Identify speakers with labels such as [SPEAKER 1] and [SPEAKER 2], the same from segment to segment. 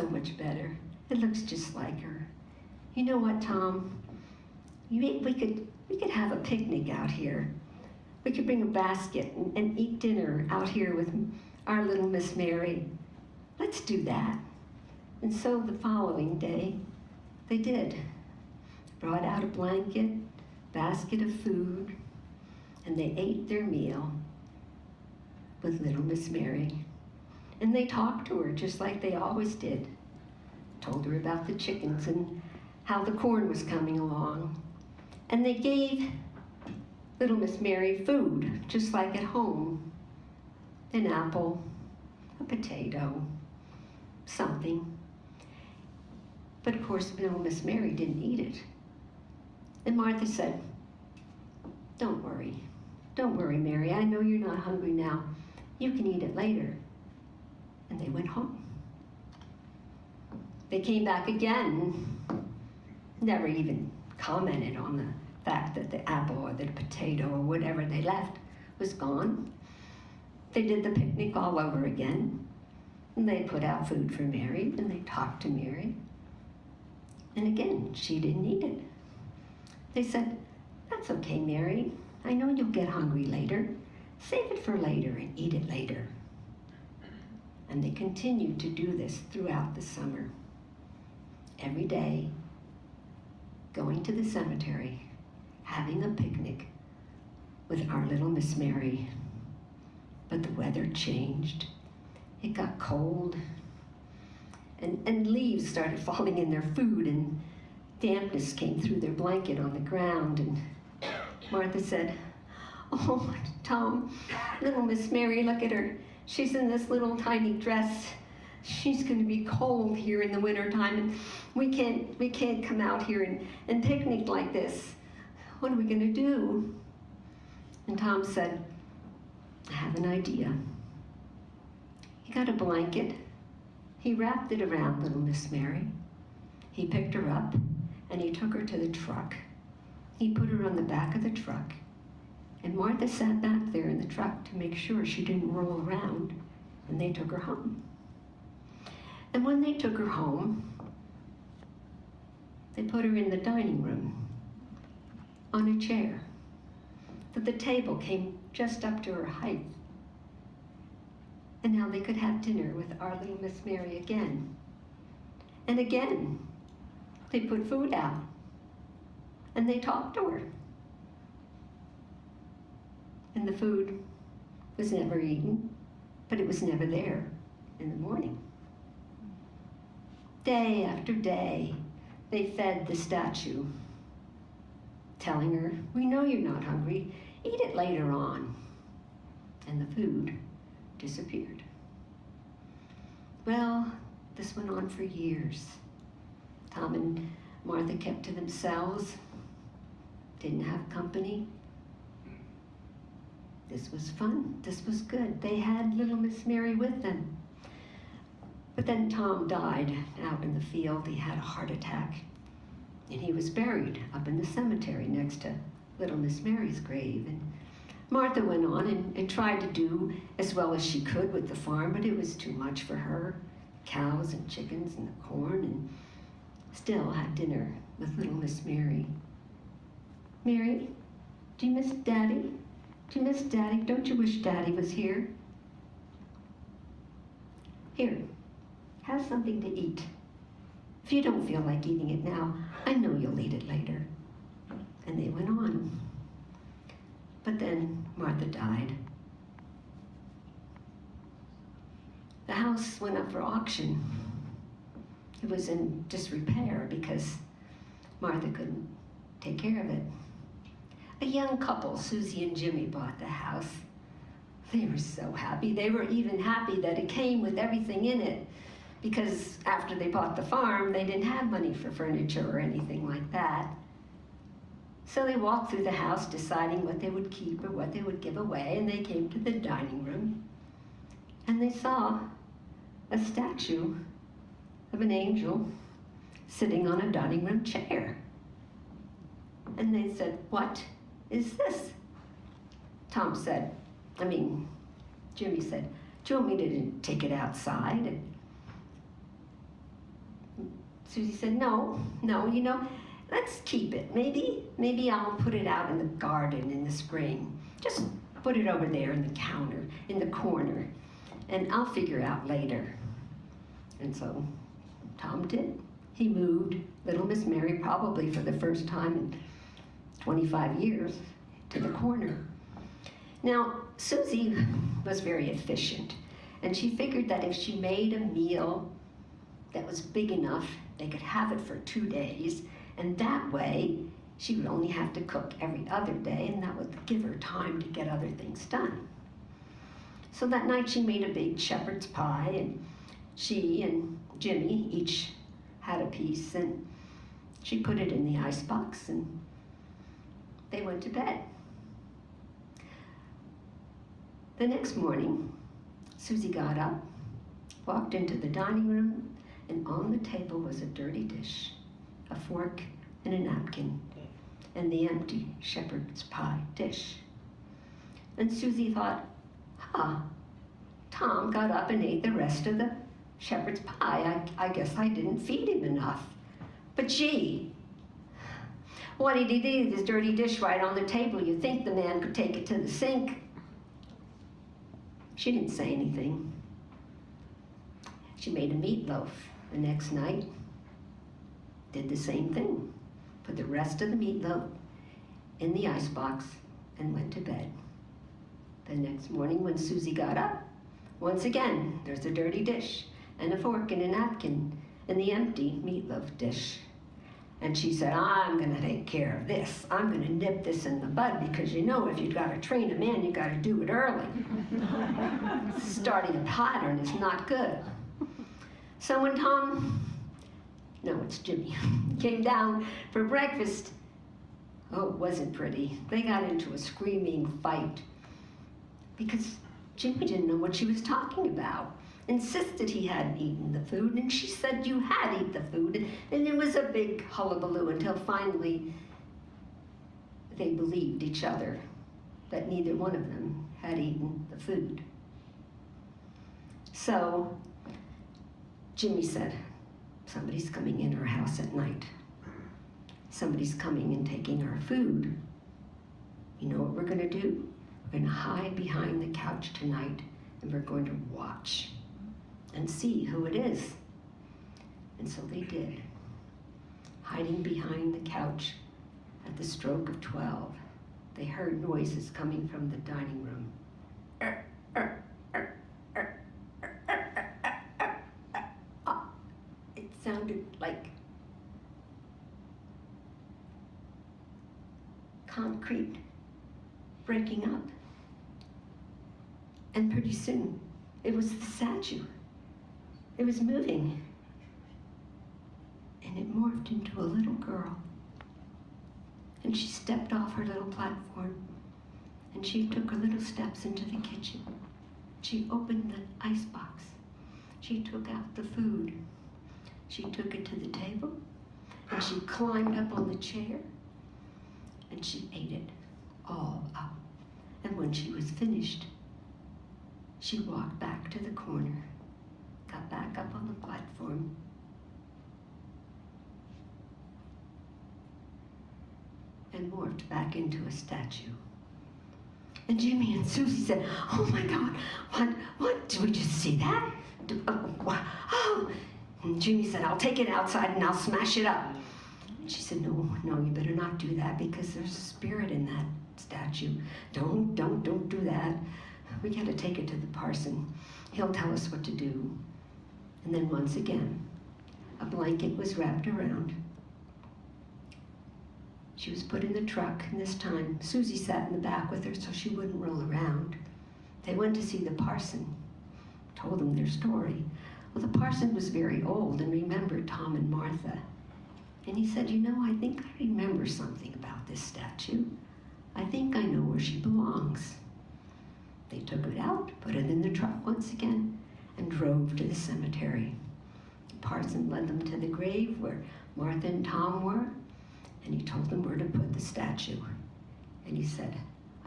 [SPEAKER 1] so much better. It looks just like her. You know what, Tom? We could have a picnic out here. We could bring a basket and eat dinner out here with our little Miss Mary. Let's do that. And so the following day, they did. Brought out a blanket, basket of food, and they ate their meal with little Miss Mary. And they talked to her just like they always did. Told her about the chickens and how the corn was coming along. And they gave little Miss Mary food, just like at home. An apple, a potato, something. But of course, little Miss Mary didn't eat it. And Martha said, don't worry, Mary. I know you're not hungry now. You can eat it later. And they went home. They came back again, never even commented on the fact that the apple or the potato or whatever they left was gone. They did the picnic all over again. And they put out food for Mary, and they talked to Mary. And again, she didn't eat it. They said, that's okay, Mary. I know you'll get hungry later. Save it for later and eat it later. And they continued to do this throughout the summer. Every day, going to the cemetery, having a picnic with our little Miss Mary. But the weather changed. It got cold, and leaves started falling in their food, and dampness came through their blanket on the ground. And Martha said, oh, Tom, little Miss Mary, look at her. She's in this little tiny dress. She's going to be cold here in the wintertime, and we can't come out here and picnic like this. What are we going to do? And Tom said, I have an idea. He got a blanket. He wrapped it around little Miss Mary. He picked her up, and he took her to the truck. He put her on the back of the truck, and Martha sat back there in the truck to make sure she didn't roll around, and they took her home. And when they took her home, they put her in the dining room on a chair, that the table came just up to her height. And now they could have dinner with our little Miss Mary again. And again, they put food out, and they talked to her. And the food was never eaten, but it was never there in the morning. Day after day, they fed the statue, telling her, we know you're not hungry, eat it later on. And the food disappeared. Well, this went on for years. Tom and Martha kept to themselves, didn't have company. This was fun, this was good. They had little Miss Mary with them. But then Tom died out in the field. He had a heart attack, and he was buried up in the cemetery next to little Miss Mary's grave. And Martha went on and tried to do as well as she could with the farm, but it was too much for her. Cows and chickens and the corn, and still had dinner with little Miss Mary. Mary, do you miss Daddy? Do you miss Daddy? Don't you wish Daddy was here? Here, have something to eat. If you don't feel like eating it now, I know you'll eat it later. And they went on. But then Martha died. The house went up for auction. It was in disrepair because Martha couldn't take care of it. A young couple, Susie and Jimmy, bought the house. They were so happy. They were even happy that it came with everything in it, because after they bought the farm, they didn't have money for furniture or anything like that. So they walked through the house deciding what they would keep or what they would give away, and they came to the dining room, and they saw a statue of an angel sitting on a dining room chair. And they said, what is this? Jimmy said, do you want me to take it outside? And Susie said, no, let's keep it. Maybe I'll put it out in the garden in the spring. Just put it over there in the counter, in the corner, and I'll figure it out later. And so Tom did. He moved little Miss Mary, probably for the first time in 25 years, to the corner. Now, Susie was very efficient, and she figured that if she made a meal that was big enough, they could have it for 2 days, and that way she would only have to cook every other day, and that would give her time to get other things done. So that night she made a big shepherd's pie, and she and Jimmy each had a piece, and she put it in the icebox, and they went to bed. The next morning, Susie got up, walked into the dining room, and on the table was a dirty dish, a fork and a napkin, and the empty shepherd's pie dish. And Susie thought, Tom got up and ate the rest of the shepherd's pie. I guess I didn't feed him enough. But gee, what did he do with his dirty dish right on the table? You'd think the man could take it to the sink. She didn't say anything. She made a meatloaf the next night, did the same thing, put the rest of the meatloaf in the icebox and went to bed. The next morning when Susie got up, once again, there's a dirty dish and a fork and a napkin in the empty meatloaf dish. And she said, I'm gonna take care of this. I'm gonna nip this in the bud, because you know if you've got to train a man, you gotta do it early. Starting a pattern is not good. So when it's Jimmy, came down for breakfast, oh, it wasn't pretty. They got into a screaming fight because Jimmy didn't know what she was talking about. Insisted he hadn't eaten the food, and she said you had eaten the food, and it was a big hullabaloo until finally they believed each other that neither one of them had eaten the food. So Jimmy said, somebody's coming in our house at night. Somebody's coming and taking our food. You know what we're gonna do? We're gonna hide behind the couch tonight, and we're going to watch and see who it is. And so they did. Hiding behind the couch at the stroke of 12, they heard noises coming from the dining room. It sounded like concrete breaking up. And pretty soon, it was the statue. It was moving, and it morphed into a little girl. And she stepped off her little platform, and she took her little steps into the kitchen. She opened the icebox. She took out the food. She took it to the table, and she climbed up on the chair, and she ate it all up. And when she was finished, she walked back to the corner, got back up on the platform, and morphed back into a statue. And Jimmy and Susie said, oh my God, what, did we just see that? Oh, and Jimmy said, I'll take it outside and I'll smash it up. And she said, no, you better not do that, because there's a spirit in that statue. Don't do that. We got to take it to the parson. He'll tell us what to do. And then once again, a blanket was wrapped around. She was put in the truck, and this time Susie sat in the back with her so she wouldn't roll around. They went to see the parson, told him their story. Well, the parson was very old and remembered Tom and Martha. And he said, I think I remember something about this statue. I think I know where she belongs. They took it out, put it in the truck once again, and drove to the cemetery. The parson led them to the grave where Martha and Tom were, and he told them where to put the statue. And he said,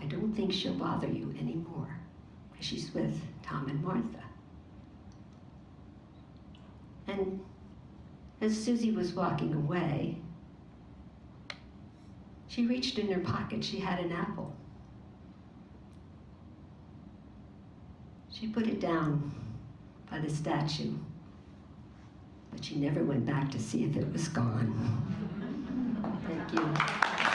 [SPEAKER 1] I don't think she'll bother you anymore, because she's with Tom and Martha. And As Susie was walking away, she reached in her pocket. She had an apple. She put it down by the statue, but she never went back to see if it was gone. Thank you.